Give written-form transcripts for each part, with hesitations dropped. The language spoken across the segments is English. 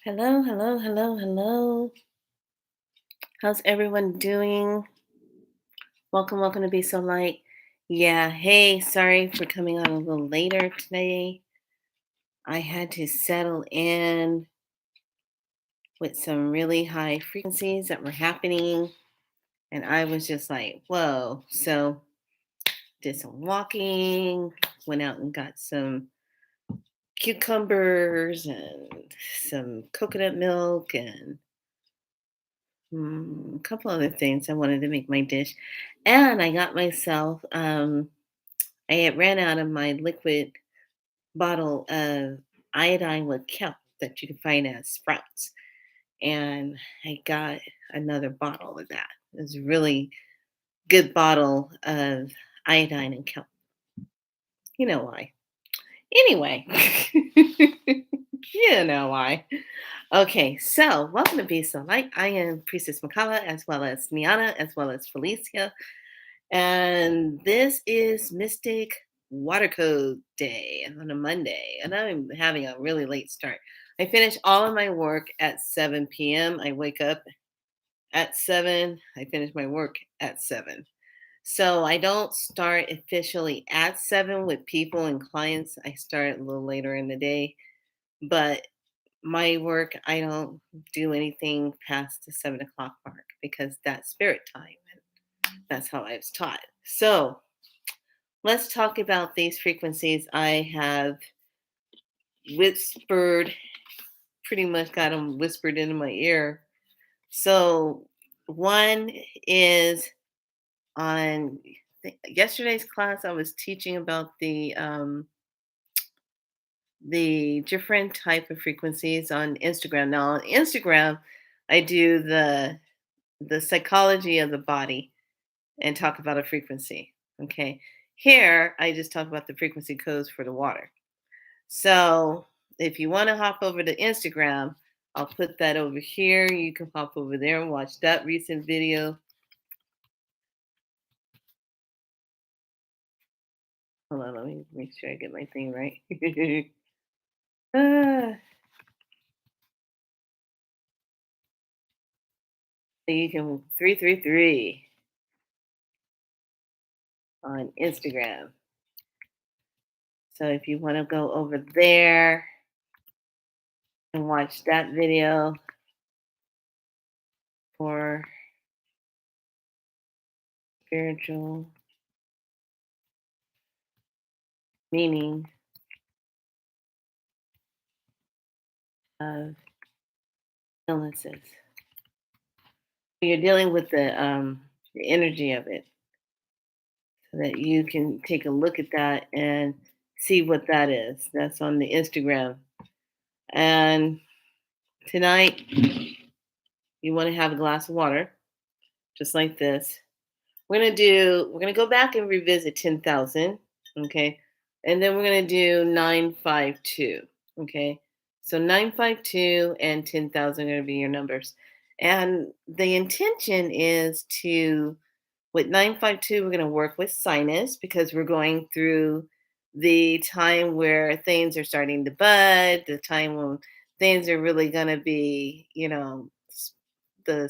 Hello, hello, hello, hello. How's everyone doing? Welcome, welcome to Be So Light. Yeah, hey, sorry for coming on a little later today. I had to settle in with some really high frequencies that were happening, and I was just like, whoa. So, did some walking, went out and got some cucumbers and some coconut milk and a couple other things I wanted to make my dish. And I got myself, I had ran out of my liquid bottle of iodine with kelp that you can find at Sprouts. And I got another bottle of that. It was a really good bottle of iodine and kelp. You know why. Anyway, you know why. Okay, so welcome to Be So Light. I am Priestess Makala, as well as Niana, as well as Felicia. And this is Mystic Water Code Day on a Monday, and I'm having a really late start. I finish all of my work at 7 p.m. I wake up at 7. I finish my work at 7. So I don't start officially at 7 with people and clients. I start a little later in the day, but my work, I don't do anything past the 7 o'clock mark because that's spirit time. And that's how I was taught. So let's talk about these frequencies I have whispered, pretty much got them whispered into my ear. So, one is on yesterday's class, I was teaching about the different type of frequencies on Instagram. Now, on Instagram, I do the psychology of the body and talk about a frequency. Okay. Here, I just talk about the frequency codes for the water. So if you want to hop over to Instagram, I'll put that over here. You can hop over there and watch that recent video. Hold on, let me make sure I get my thing right. Ah, so you can 333 on Instagram. So if you want to go over there and watch that video for spiritual meaning of illnesses. You're dealing with the energy of it so that you can take a look at that and see what that is. That's on the Instagram. And tonight, you want to have a glass of water, just like this. We're gonna go back and revisit 10,000, okay? And then we're gonna do 952, okay? So 952 and 10,000 are gonna be your numbers. And the intention is to, with 952, we're gonna work with sinus because we're going through the time where things are starting to bud, the time when things are really gonna be, the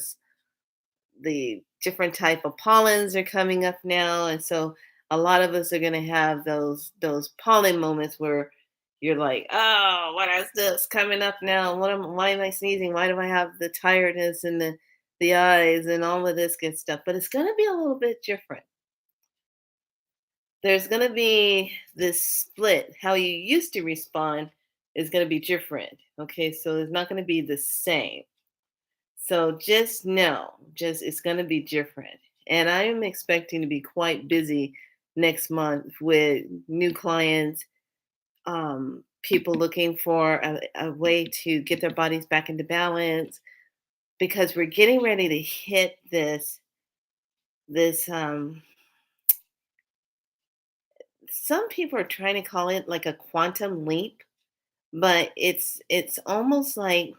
the different type of pollens are coming up now, and so a lot of us are going to have those pollen moments where you're like, oh, what is this coming up now? Why am I sneezing? Why do I have the tiredness and the eyes and all of this good stuff? But it's going to be a little bit different. There's going to be this split. How you used to respond is going to be different. Okay, so it's not going to be the same. So just know, just it's going to be different. And I am expecting to be quite busy next month with new clients, people looking for a way to get their bodies back into balance because we're getting ready to hit this some people are trying to call it like a quantum leap, but it's almost like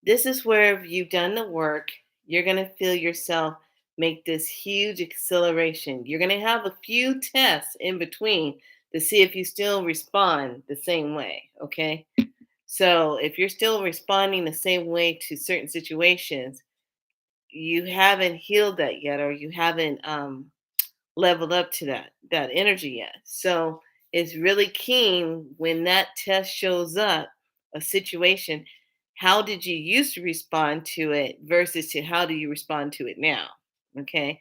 this is where you've done the work. You're going to feel yourself make this huge acceleration. You're going to have a few tests in between to see if you still respond the same way. Okay. So if you're still responding the same way to certain situations, you haven't healed that yet, or you haven't leveled up to that energy yet. So it's really keen when that test shows up, a situation, how did you used to respond to it versus to how do you respond to it now? Okay.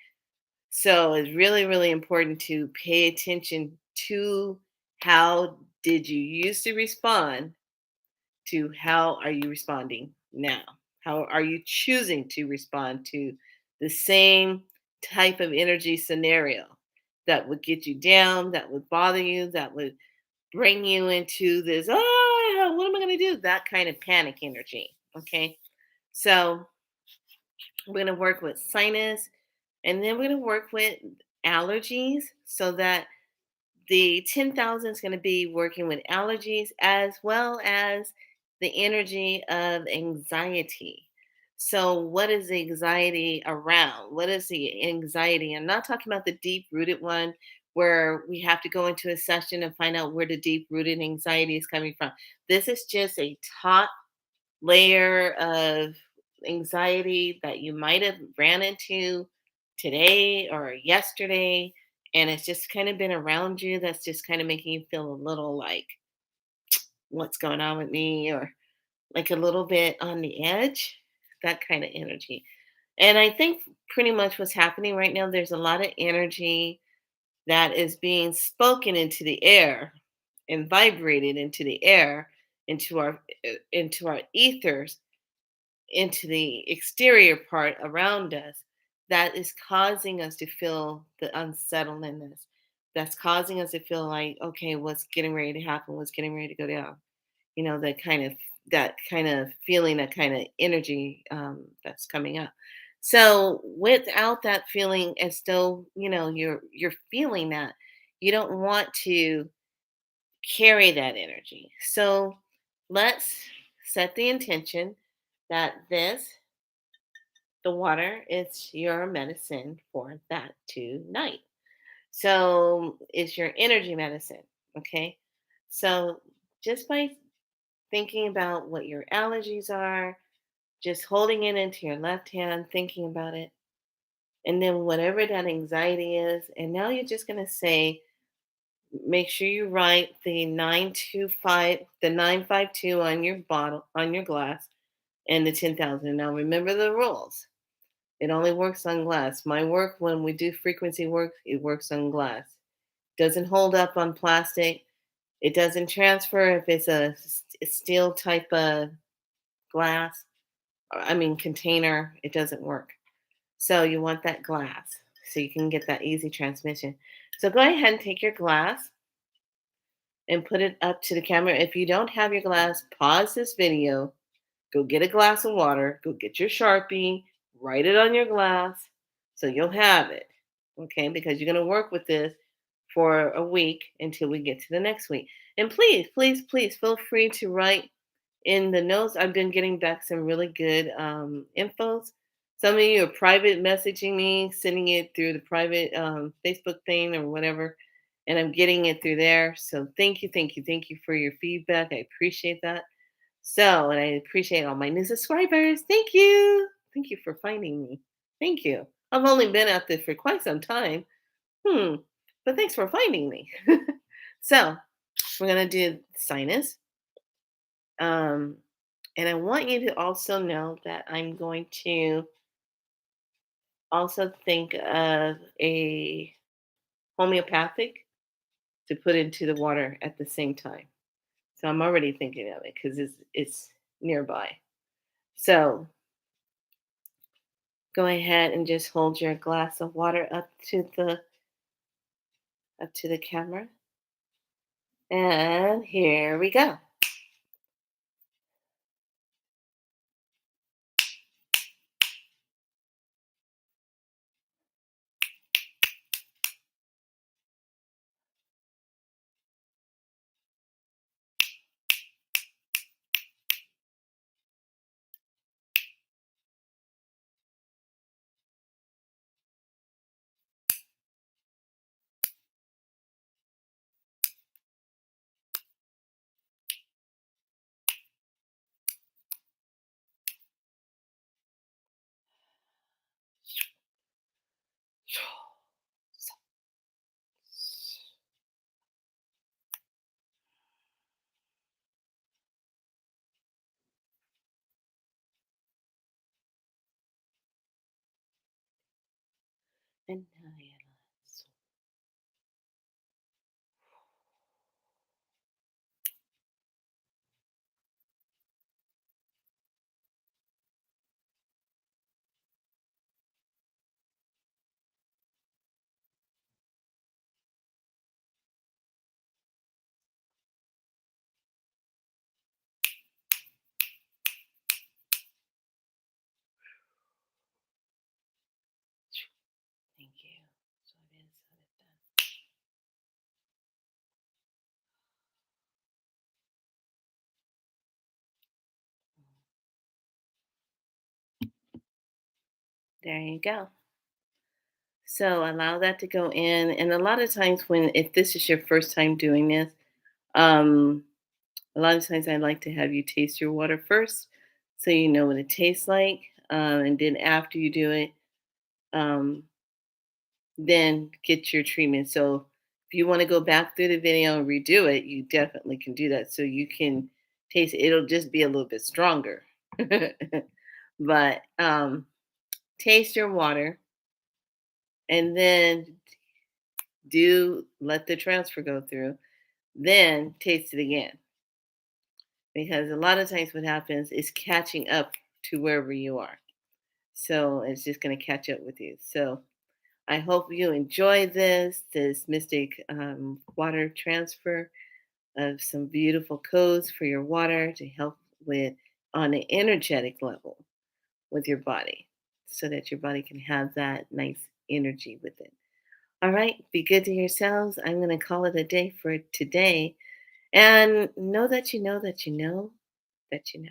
So it's really, really important to pay attention to how did you used to respond to how are you responding now? How are you choosing to respond to the same type of energy scenario that would get you down, that would bother you, that would bring you into this, oh, yeah, what am I going to do? That kind of panic energy. Okay. So we're going to work with sinus, and then we're going to work with allergies so that the 10,000 is going to be working with allergies as well as the energy of anxiety. So, what is the anxiety around? What is the anxiety? I'm not talking about the deep rooted one where we have to go into a session and find out where the deep rooted anxiety is coming from. This is just a top layer of anxiety that you might have ran into today or yesterday, and it's just kind of been around you, that's just kind of making you feel a little like, what's going on with me, or like a little bit on the edge, that kind of energy. And I think pretty much what's happening right now, there's a lot of energy that is being spoken into the air and vibrated into the air, into our ethers, into the exterior part around us, that is causing us to feel the unsettledness. That's causing us to feel like, okay, what's getting ready to happen? What's getting ready to go down? You know, that kind of feeling, that kind of energy that's coming up. So without that feeling, as though you're feeling that, you don't want to carry that energy. So let's set the intention that the water is your medicine for that tonight. So it's your energy medicine. Okay. So just by thinking about what your allergies are, just holding it into your left hand, thinking about it, and then whatever that anxiety is, and now you're just going to say, make sure you write the 952 on your bottle, on your glass, and the 10,000. Now remember the rules. It only works on glass. My work, when we do frequency work, it works on glass. Doesn't hold up on plastic. It doesn't transfer if it's a steel type of glass. I mean container. It doesn't work. So you want that glass so you can get that easy transmission. So go ahead and take your glass and put it up to the camera. If you don't have your glass, pause this video, go get a glass of water, go get your Sharpie, write it on your glass so you'll have it. Okay, because you're going to work with this for a week until we get to the next week. And please, please, please feel free to write in the notes. I've been getting back some really good infos. Some of you are private messaging me, sending it through the private Facebook thing or whatever, and I'm getting it through there. So thank you, thank you, thank you for your feedback. I appreciate that. So, and I appreciate all my new subscribers. Thank you. Thank you for finding me. Thank you. I've only been at this for quite some time. Hmm. But thanks for finding me. So, we're going to do sinus. Um, and I want you to also know that I'm going to also think of a homeopathic to put into the water at the same time. So I'm already thinking of it because it's nearby. So go ahead and just hold your glass of water up to the camera. And here we go. Inhale. Thank you. So it is. So it is. There you go. So allow that to go in. And a lot of times when if this is your first time doing this, um, a lot of times I like to have you taste your water first so you know what it tastes like. And then after you do it, um, then get your treatment. So if you want to go back through the video and redo it, you definitely can do that. So you can taste it. It'll just be a little bit stronger. But taste your water and then do let the transfer go through, then taste it again. Because a lot of times what happens is catching up to wherever you are. So it's just going to catch up with you. So I hope you enjoy this Mystic water transfer of some beautiful codes for your water to help with on an energetic level with your body so that your body can have that nice energy with it. All right, be good to yourselves. I'm going to call it a day for today. And know that you know that you know that you know.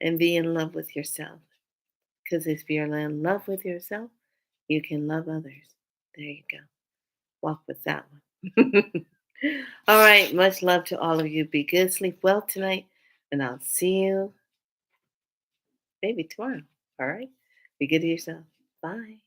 And be in love with yourself. Because if you're in love with yourself, you can love others. There you go. Walk with that one. All right. Much love to all of you. Be good. Sleep well tonight. And I'll see you maybe tomorrow. All right. Be good to yourself. Bye.